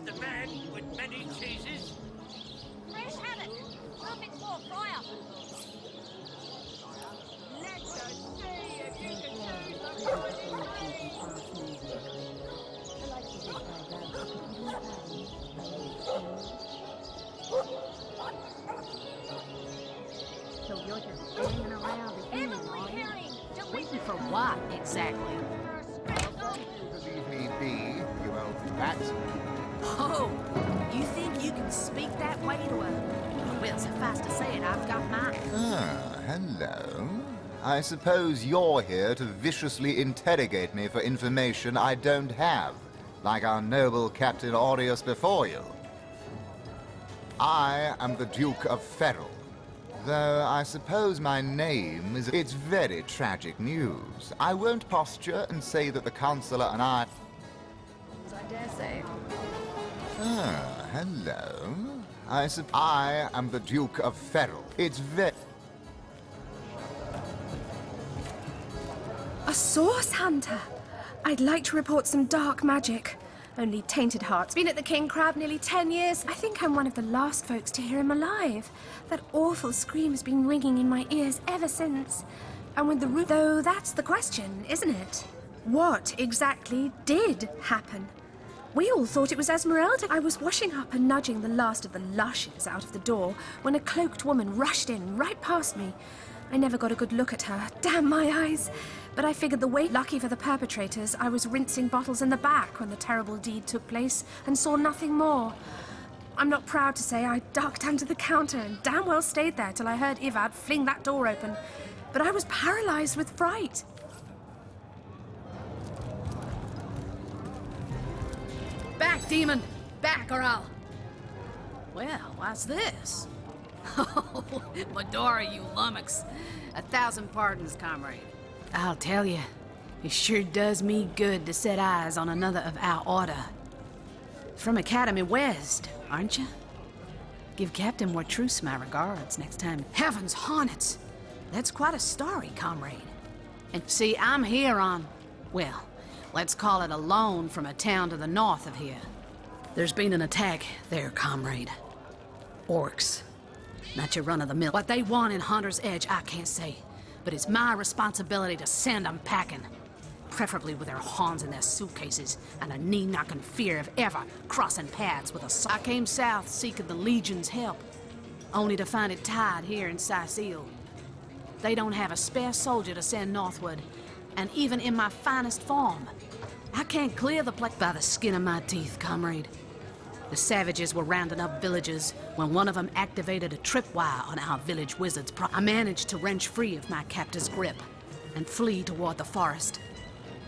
the man with many cheeses? Fresh haddock. Perfect for a fryer. Let's see if you can choose the So you're just hanging around the Heavenly hearing. Waiting for what, exactly? Believe me be, you old bat. Oh, you think you can speak that way to a... Well, suffice to say it, I've got mine. Ah, hello. I suppose you're here to viciously interrogate me for information I don't have, like our noble Captain Aureus before you. I am the Duke of Ferrol. Though I suppose my name is... It's very tragic news. I won't posture and say that the Consular and I dare say. Ah, hello. I am the Duke of Ferrol. It's very... A source hunter! I'd like to report some dark magic. Only tainted hearts. Been at the King Crab nearly 10 years. I think I'm one of the last folks to hear him alive. That awful scream has been ringing in my ears ever since. And with the root... Though that's the question, isn't it? What exactly did happen? We all thought it was Esmeralda. I was washing up and nudging the last of the lushes out of the door when a cloaked woman rushed in right past me. I never got a good look at her. Damn my eyes. But I figured the way... Lucky for the perpetrators, I was rinsing bottles in the back when the terrible deed took place and saw nothing more. I'm not proud to say I ducked under the counter and damn well stayed there till I heard Ivad fling that door open. But I was paralyzed with fright. Back, demon! Back, or I'll... Well, what's this? Oh, Medora, you lummox. 1,000 pardons, comrade. I'll tell you, it sure does me good to set eyes on another of our order. From Academy West, aren't you? Give Captain Wartruce my regards next time. Heavens hornets! That's quite a story, comrade. And see, I'm here on, well, let's call it a loan from a town to the north of here. There's been an attack there, comrade. Orcs. Not your run-of-the-mill. What they want in Hunter's Edge, I can't say. But it's my responsibility to send them packing. Preferably with their horns in their suitcases and a knee-knocking fear of ever crossing paths with a... I came south seeking the Legion's help, only to find it tied here in Sicile. They don't have a spare soldier to send northward, and even in my finest form, I can't clear the place by the skin of my teeth, comrade. The savages were rounding up villagers when one of them activated a tripwire on our village wizard's I managed to wrench free of my captor's grip and flee toward the forest.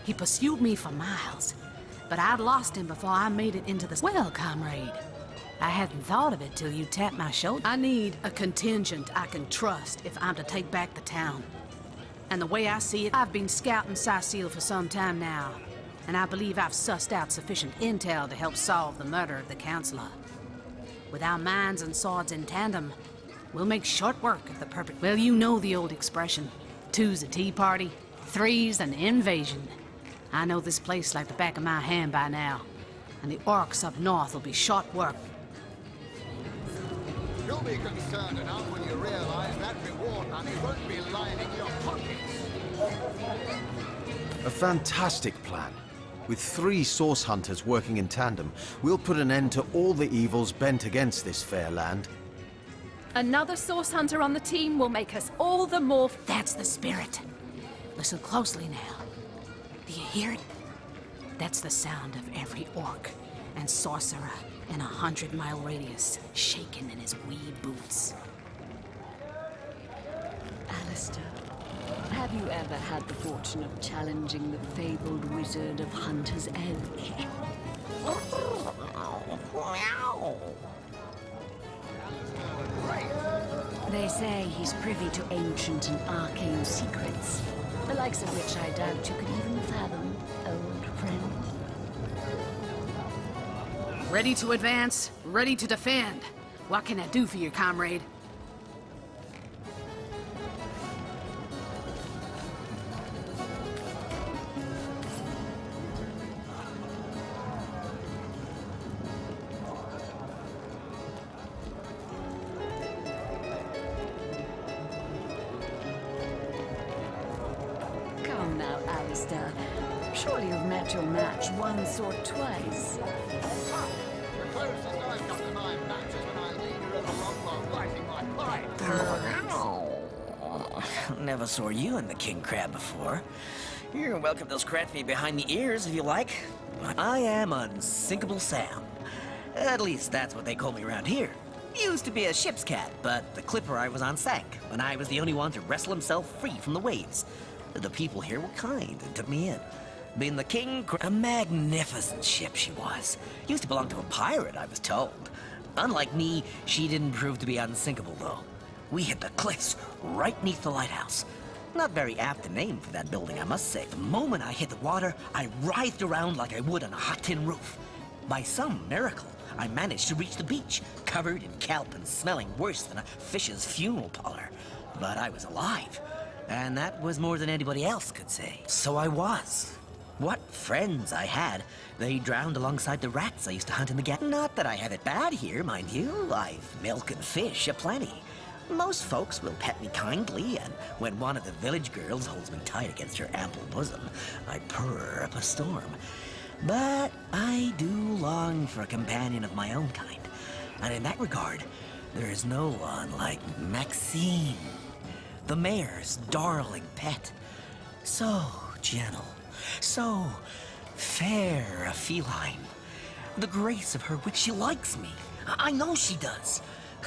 He pursued me for miles, but I'd lost him before I made it into the... Well, comrade, I hadn't thought of it till you tapped my shoulder. I need a contingent I can trust if I'm to take back the town. And the way I see it, I've been scouting Sicile for some time now, and I believe I've sussed out sufficient intel to help solve the murder of the Counselor. With our minds and swords in tandem, we'll make short work of the Well, you know the old expression. 2's a tea party, 3's an invasion. I know this place like the back of my hand by now, and the orcs up north will be short work. You'll be concerned enough when you realize that reward money won't be lining your pockets. A fantastic plan. With 3 source hunters working in tandem, we'll put an end to all the evils bent against this fair land. Another source hunter on the team will make us all the more... That's the spirit. Listen closely now. Do you hear it? That's the sound of every orc and sorcerer in a 100-mile radius, shaking in his wee boots. Alistair, have you ever had the fortune of challenging the fabled wizard of Hunter's Edge? They say he's privy to ancient and arcane secrets, the likes of which I doubt you could even fathom, old friend. Ready to advance, ready to defend. What can I do for you, comrade? Alistair. Surely you've met your match once or twice. The closest I've come to my match is when I linger along while lighting my pipe. Never saw you in the king crab before. You're welcome to scratch me behind the ears if you like. I am Unsinkable Sam. At least that's what they call me around here. Used to be a ship's cat, but the clipper I was on sank when I was the only one to wrestle himself free from the waves. The people here were kind and took me in. Being the king, a magnificent ship she was. Used to belong to a pirate, I was told. Unlike me, she didn't prove to be unsinkable, though. We hit the cliffs right beneath the lighthouse. Not very apt a name for that building, I must say. The moment I hit the water, I writhed around like I would on a hot tin roof. By some miracle, I managed to reach the beach, covered in kelp and smelling worse than a fish's funeral parlor. But I was alive, and that was more than anybody else could say. So I was. What friends I had. They drowned alongside the rats I used to hunt in the gap. Not that I have it bad here, mind you. I've milk and fish aplenty. Most folks will pet me kindly, and when one of the village girls holds me tight against her ample bosom, I purr up a storm. But I do long for a companion of my own kind, and in that regard, there is no one like Maxine, the mayor's darling pet. So gentle, so fair a feline. The grace of her which she likes me. I know she does.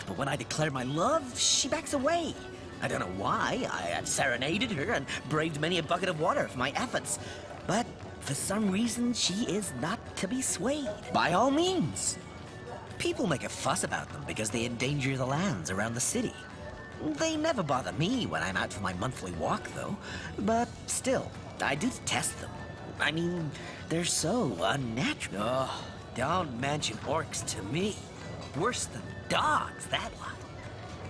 But when I declare my love, she backs away. I don't know why. I have serenaded her and braved many a bucket of water for my efforts. But for some reason, she is not to be swayed. By all means. People make a fuss about them because they endanger the lands around the city. They never bother me when I'm out for my monthly walk, though. But still, I do detest them. I mean, they're so unnatural. Oh, don't mention orcs to me. Worse than dogs, that lot.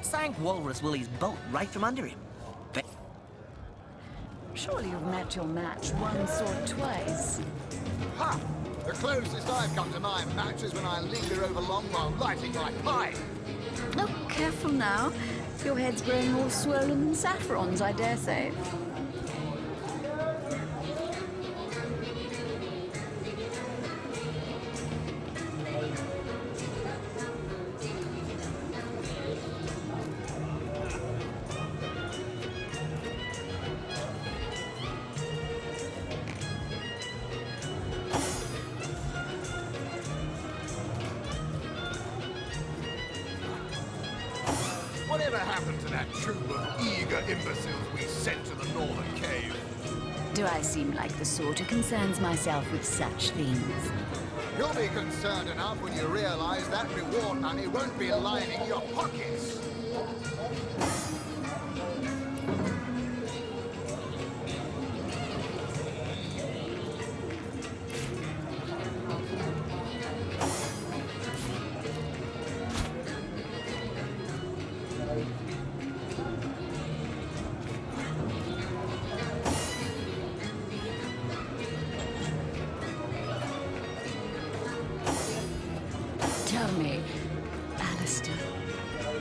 Sank Walrus Willie's boat right from under him. Surely you've met your match once or twice. Ha! The closest I've come to my match is when I linger over long while lighting my pipe. Oh, careful now. Your head's growing all swollen and saffrons, I dare say. Whatever happened to that troop of eager imbeciles we sent to the northern cave? Do I seem like the sort who concerns myself with such things? You'll be concerned enough when you realize that reward money won't be lining your pockets. Tell me, Alistair,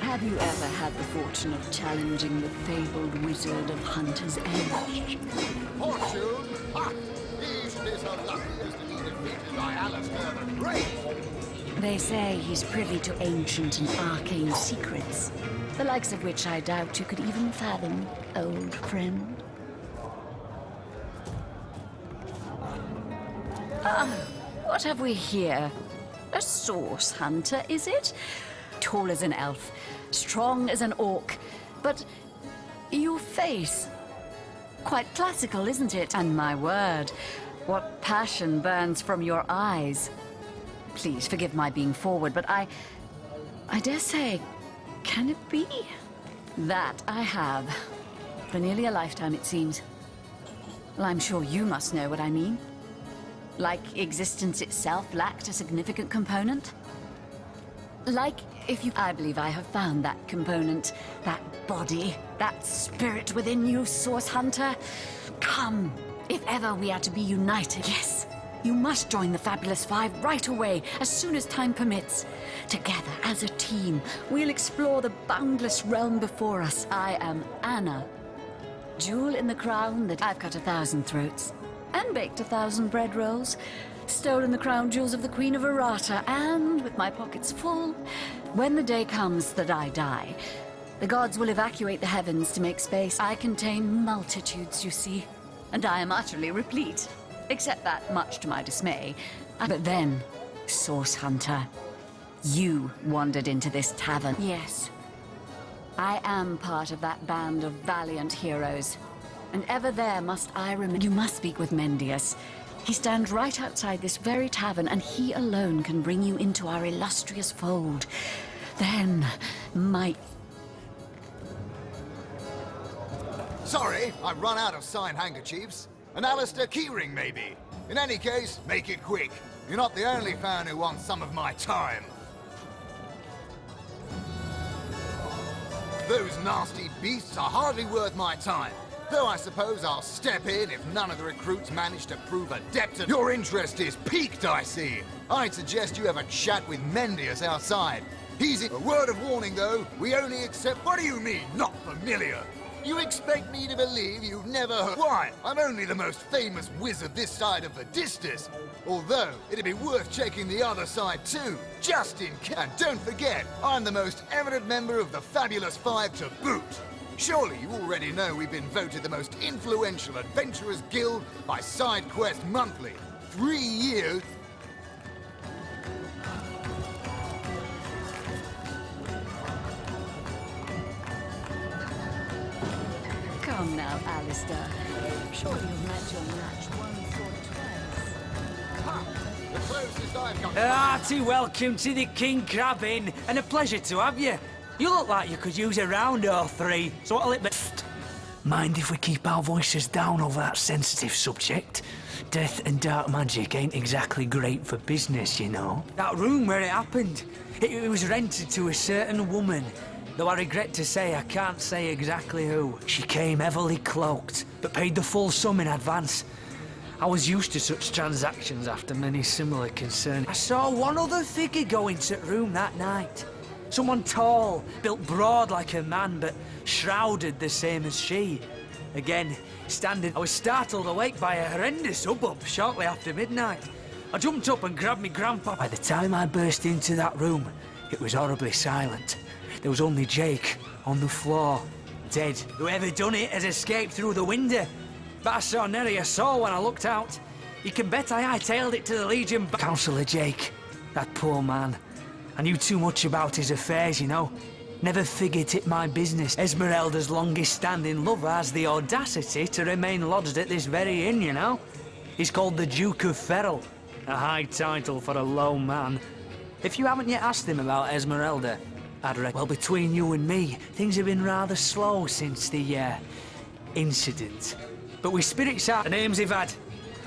have you ever had the fortune of challenging the fabled wizard of Hunter's Edge? Fortune? Ha! He should be so lucky as to be defeated by Alistair the Great. They say he's privy to ancient and arcane secrets, the likes of which I doubt you could even fathom, old friend. What have we here? A source hunter, is it? Tall as an elf, strong as an orc, but your face... quite classical, isn't it? And my word, what passion burns from your eyes. Please forgive my being forward, but I dare say, can it be? That I have. For nearly a lifetime, it seems. Well, I'm sure you must know what I mean. Like existence itself lacked a significant component? Like if you... I believe I have found that component, that body, that spirit within you, Source Hunter. Come, if ever we are to be united. Yes, you must join the Fabulous Five right away, as soon as time permits. Together, as a team, we'll explore the boundless realm before us. I am Anna. Jewel in the crown that I've cut 1,000 throats. and baked 1,000 bread rolls, stolen the crown jewels of the Queen of Arata, and with my pockets full, when the day comes that I die, the gods will evacuate the heavens to make space. I contain multitudes, you see, and I am utterly replete, except that, much to my dismay. But then, Source Hunter, you wandered into this tavern. Yes, I am part of that band of valiant heroes, and ever there must I remember. You must speak with Mendius. He stands right outside this very tavern, and he alone can bring you into our illustrious fold. Then, might... Sorry, I've run out of signed handkerchiefs. An Alistair keyring, maybe. In any case, make it quick. You're not the only fan who wants some of my time. Those nasty beasts are hardly worth my time. Though I suppose I'll step in if none of the recruits manage to prove adept. Your interest is piqued, I see. I'd suggest you have a chat with Mendius outside. He's in... A word of warning, though. We only accept... What do you mean, not familiar? You expect me to believe you've never heard... Why? I'm only the most famous wizard this side of the distance. Although, it'd be worth checking the other side too, just in case. And don't forget, I'm the most eminent member of the Fabulous Five to boot. Surely you already know we've been voted the most influential adventurers guild by SideQuest Monthly. 3 years... Come now, Alistair. Surely you've met your match once or twice. Ha! The closest I've got... Hearty welcome to the King Crab Inn, and a pleasure to have you. You look like you could use a round or three, so what'll it be? Mind if we keep our voices down over that sensitive subject? Death and dark magic ain't exactly great for business, you know. That room where it happened, it was rented to a certain woman. Though I regret to say I can't say exactly who. She came heavily cloaked, but paid the full sum in advance. I was used to such transactions after many similar concerns. I saw one other figure go into the room that night. Someone tall, built broad like a man, but shrouded the same as she. Again, standing, I was startled awake by a horrendous hubbub shortly after midnight. I jumped up and grabbed me grandpa. By the time I burst into that room, it was horribly silent. There was only Jake on the floor, dead. Whoever done it has escaped through the window. But I saw nary a soul when I looked out. You can bet I hightailed it to the Legion. Councillor Jake, that poor man. I knew too much about his affairs, you know. Never figured it my business. Esmeralda's longest-standing lover has the audacity to remain lodged at this very inn, you know. He's called the Duke of Ferrell. A high title for a low man. If you haven't yet asked him about Esmeralda, I'd reckon... Well, between you and me, things have been rather slow since the, incident. But with spirits out, the names he've had.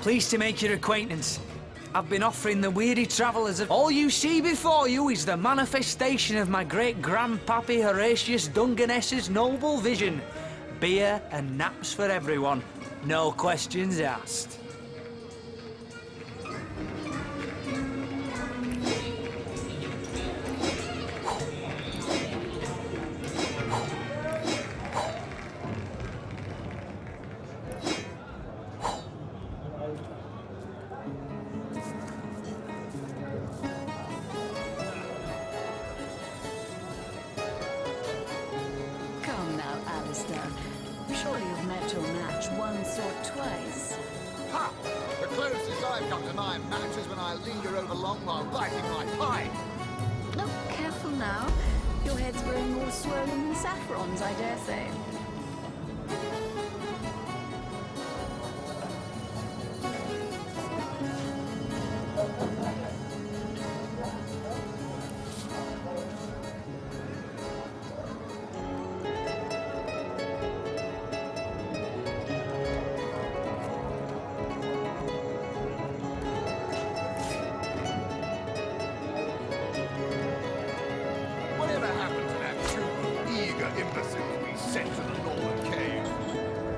Pleased to make your acquaintance. I've been offering the weary travellers of... All you see before you is the manifestation of my great-grandpappy Horatius Dungeness's noble vision. Beer and naps for everyone. No questions asked. Surely you've met your match once or twice. Ha! The closest I've come to my match is when I linger over long while biting my pipe. No, careful now. Your head's growing more swollen than Saffron's, I dare say.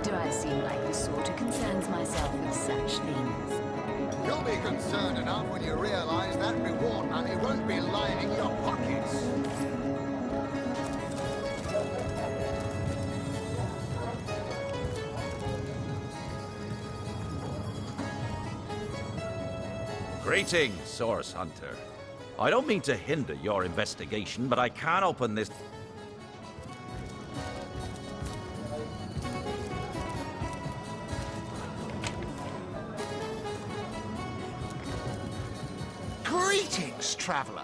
Do I seem like the sort who concerns myself with such things? You'll be concerned enough when you realize that reward money won't be lining your pockets. Greetings, Source Hunter. I don't mean to hinder your investigation, but I can't open this... Greetings, traveller.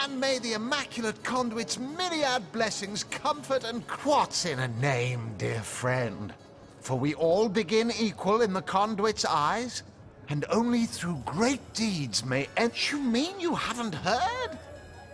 And may the Immaculate Conduit's myriad blessings comfort and... What's in a name, dear friend? For we all begin equal in the Conduit's eyes, and only through great deeds may end... You mean you haven't heard?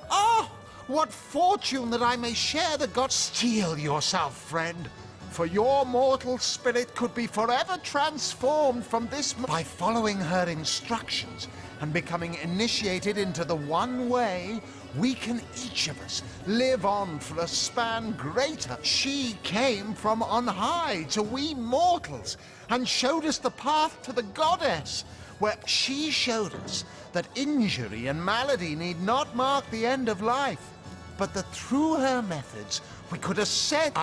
Oh, what fortune that I may share the god... Steel yourself, friend, for your mortal spirit could be forever transformed from this... By following her instructions and becoming initiated into the one way, we can each of us live on for a span greater. She came from on high to we mortals and showed us the path to the goddess, where she showed us that injury and malady need not mark the end of life, but that through her methods we could ascend.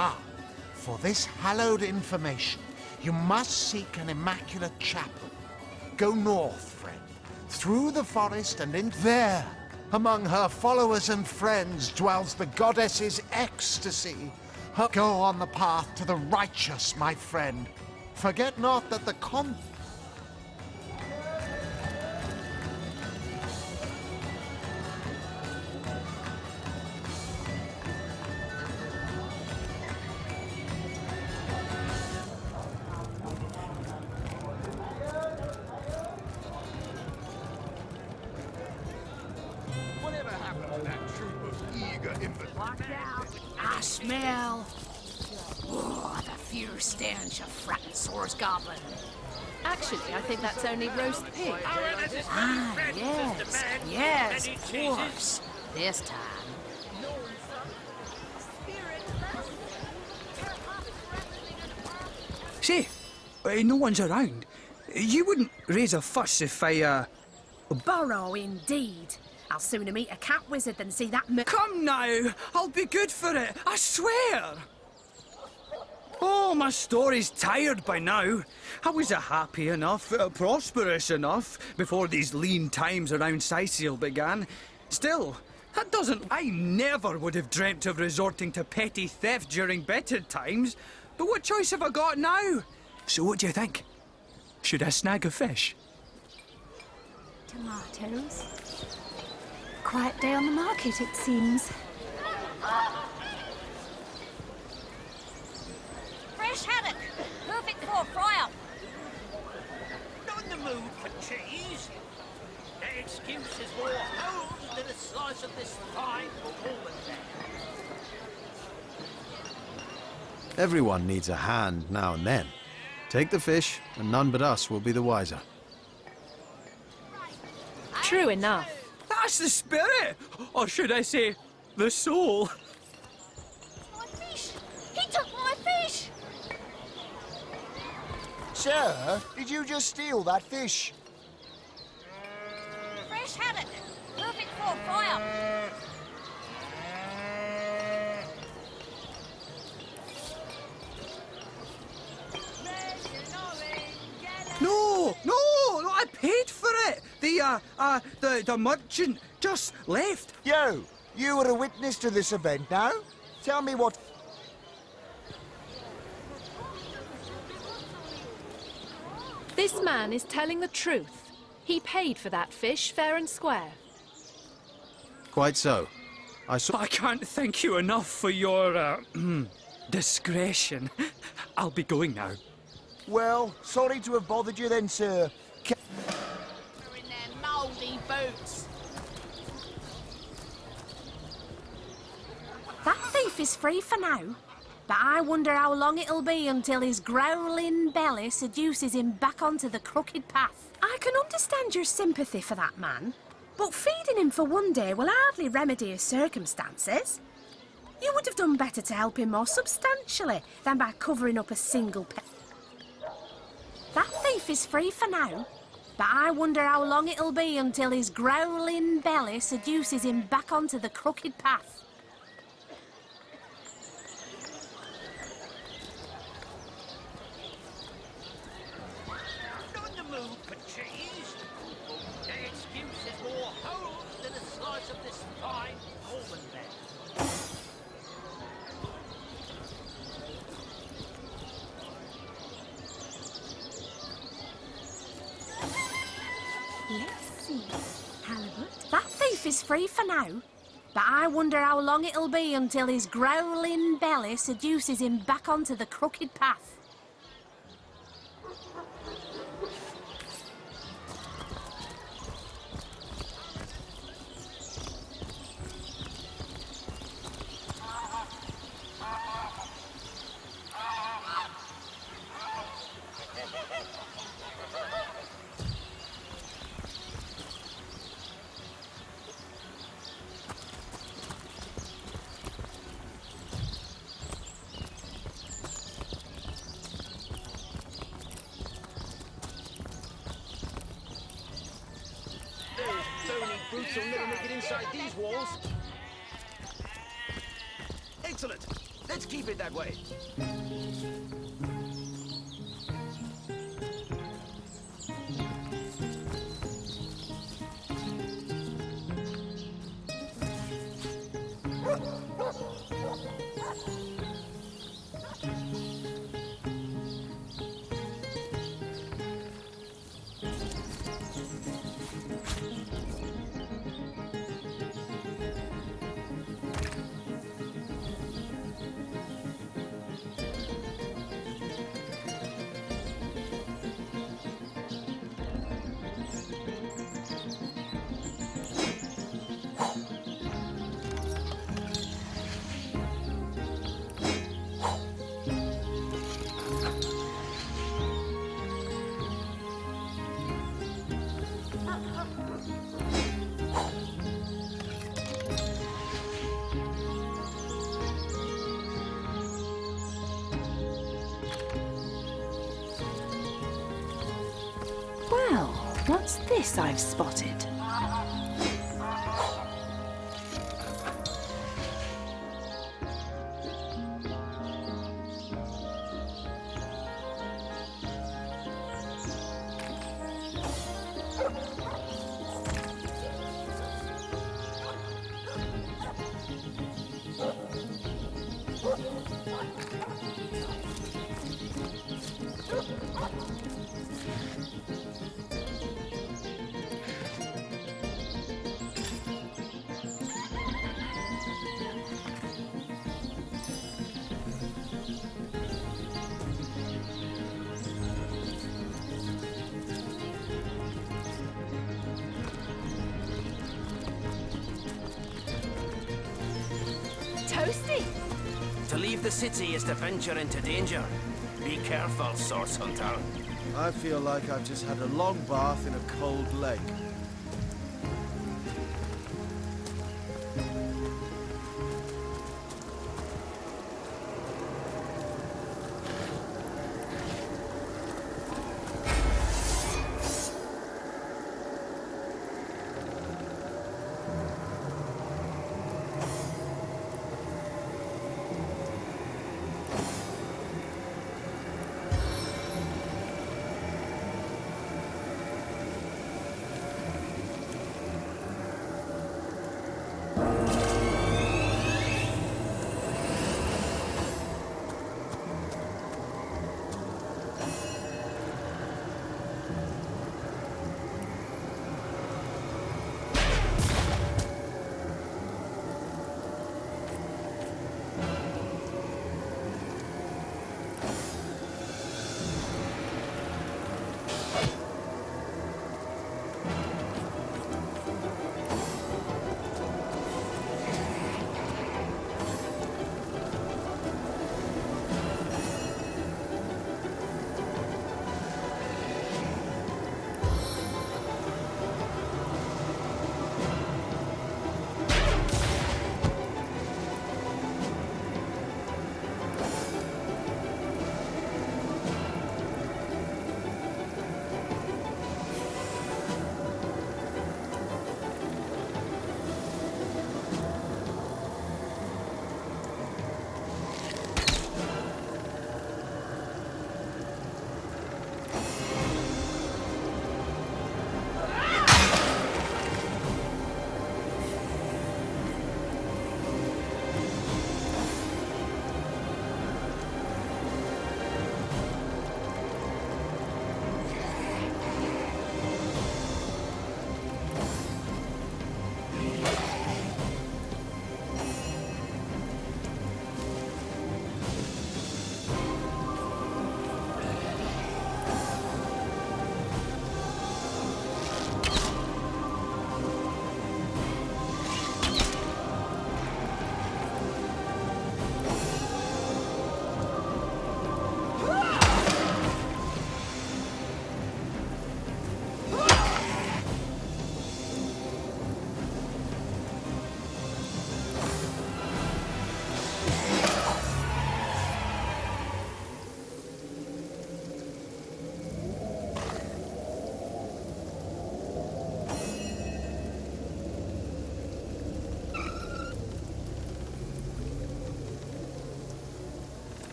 For this hallowed information, you must seek an immaculate chapel. Go north, friend, through the forest and in there. Among her followers and friends dwells the goddess's ecstasy. Go on the path to the righteous, my friend. Forget not that the Whatever happened to that troop of eager invalids? I smell... Oh, the fierce stench of Frackensaur's goblin. Actually, I think that's only roast pig. Ah, yes, of course. This time. Say, no one's around. You wouldn't raise a fuss if I, Burrow, indeed. I'll sooner meet a cat wizard than see that... Come now! I'll be good for it, I swear! Oh, my story's tired by now. I was happy enough, prosperous enough, before these lean times around Sicil began. Still, that doesn't... I never would have dreamt of resorting to petty theft during better times. But what choice have I got now? So what do you think? Should I snag a fish? Tomatoes. Quiet day on the market, it seems. Fresh haddock. Perfect for a fry-up. Not in the mood for cheese. That excuse is more holes than a slice of this fine woman there. Everyone needs a hand now and then. Take the fish, and none but us will be the wiser. True enough. That's the spirit! Or should I say, the soul? My fish. He took my fish. Sir, did you just steal that fish? Fresh haddock. Perfect for a fry-up. No, I paid for it. The merchant just left. Yo, you were a witness to this event now? Tell me what... This man is telling the truth. He paid for that fish fair and square. Quite so. I saw... I can't thank you enough for your, discretion. I'll be going now. Well, sorry to have bothered you then, sir. They're in their mouldy boots. That thief is free for now. But I wonder how long it'll be until his growling belly seduces him back onto the crooked path. I can understand your sympathy for that man, but feeding him for one day will hardly remedy his circumstances. You would have done better to help him more substantially than by covering up a single pet. That thief is free for now, but I wonder how long it'll be until his growling belly seduces him back onto the crooked path. Not in the mood for cheese. That excuse He's free for now, but I wonder how long it'll be until his growling belly seduces him back onto the crooked path. Brutes will never make it inside these walls. Excellent. Let's keep it that way. Well, what's this I've spotted? Toasty! To leave the city is to venture into danger. Be careful, Source Hunter. I feel like I've just had a long bath in a cold lake.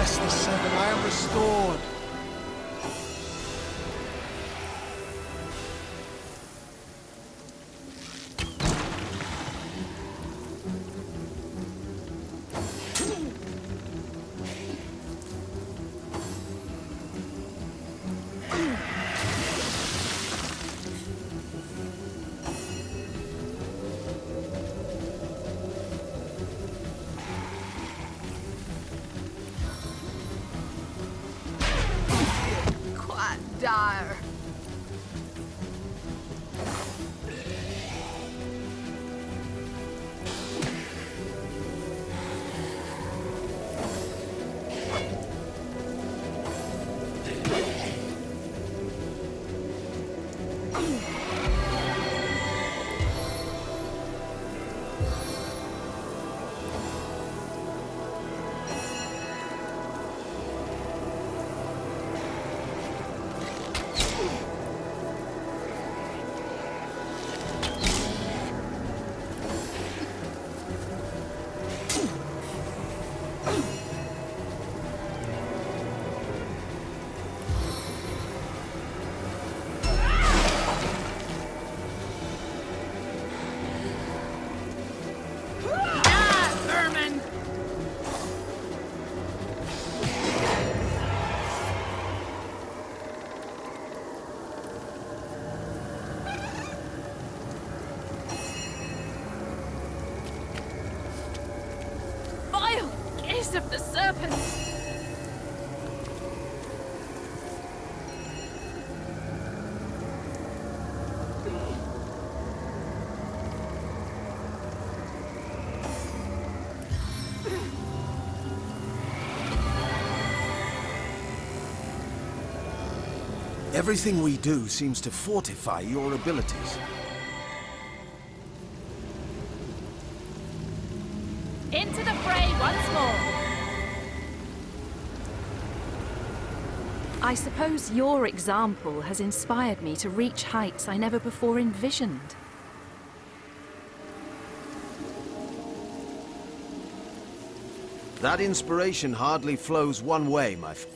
bless the seven, I am restored. Quite dire. Of the serpent! Everything we do seems to fortify your abilities. Into the fray once more! I suppose your example has inspired me to reach heights I never before envisioned. That inspiration hardly flows one way, my friend.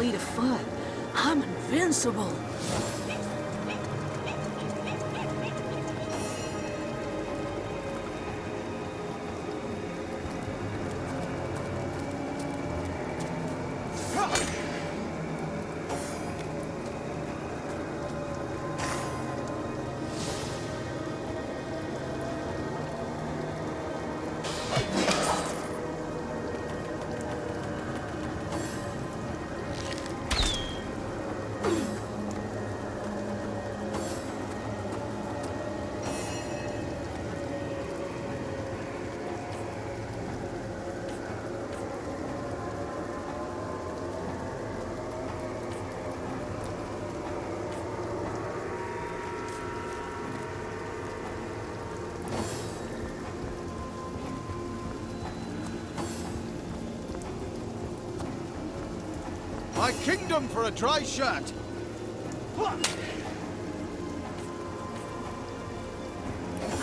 fleet of foot. I'm invincible. My kingdom for a dry shirt! I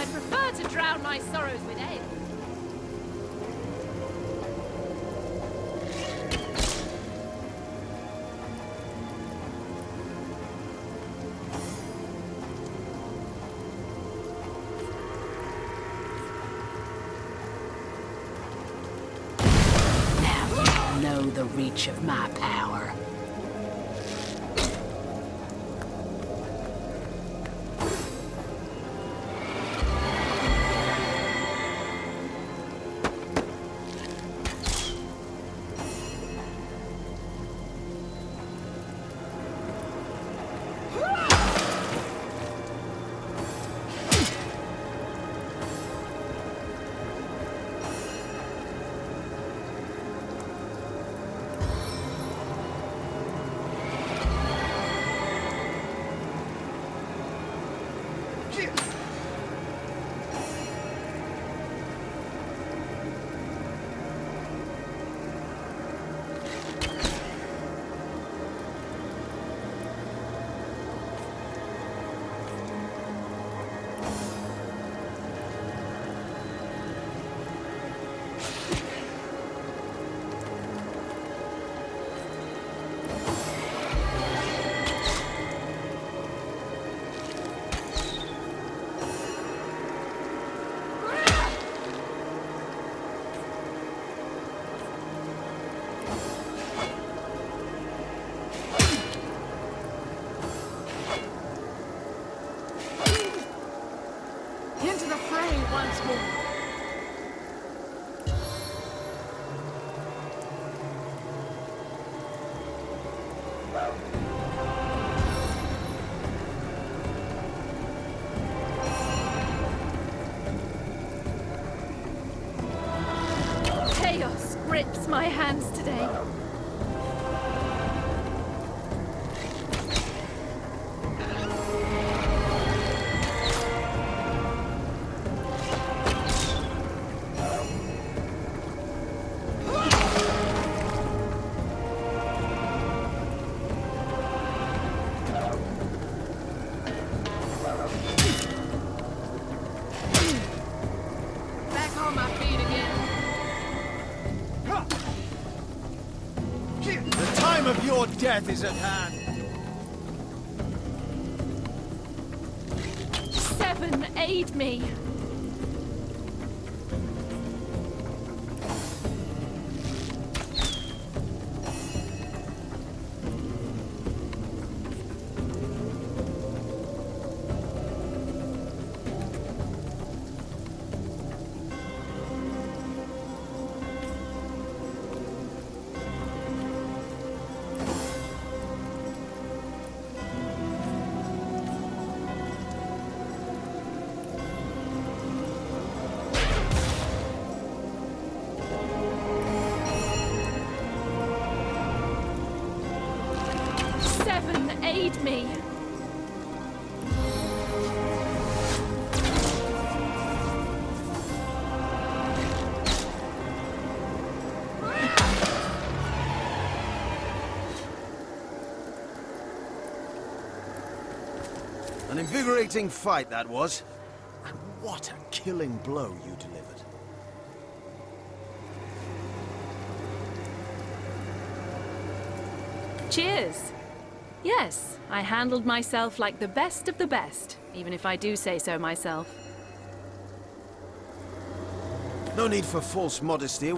prefer to drown my sorrows with ale. Now you know the reach of my power. Into the fray once more. Chaos grips my hands today. Back on my feet again. The time of your death is at hand. 7, aid me. Aid me. An invigorating fight that was. And what a killing blow you delivered. Cheers. Yes, I handled myself like the best of the best, even if I do say so myself. No need for false modesty.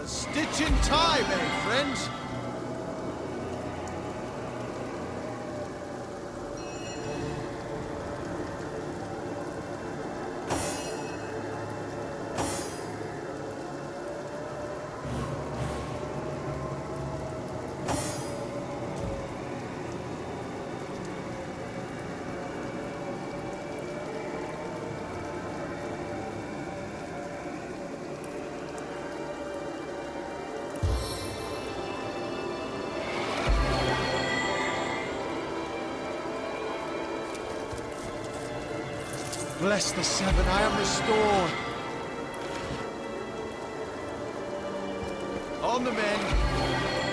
Stitch in time, eh, friends? Bless the seven, I am restored. On the men.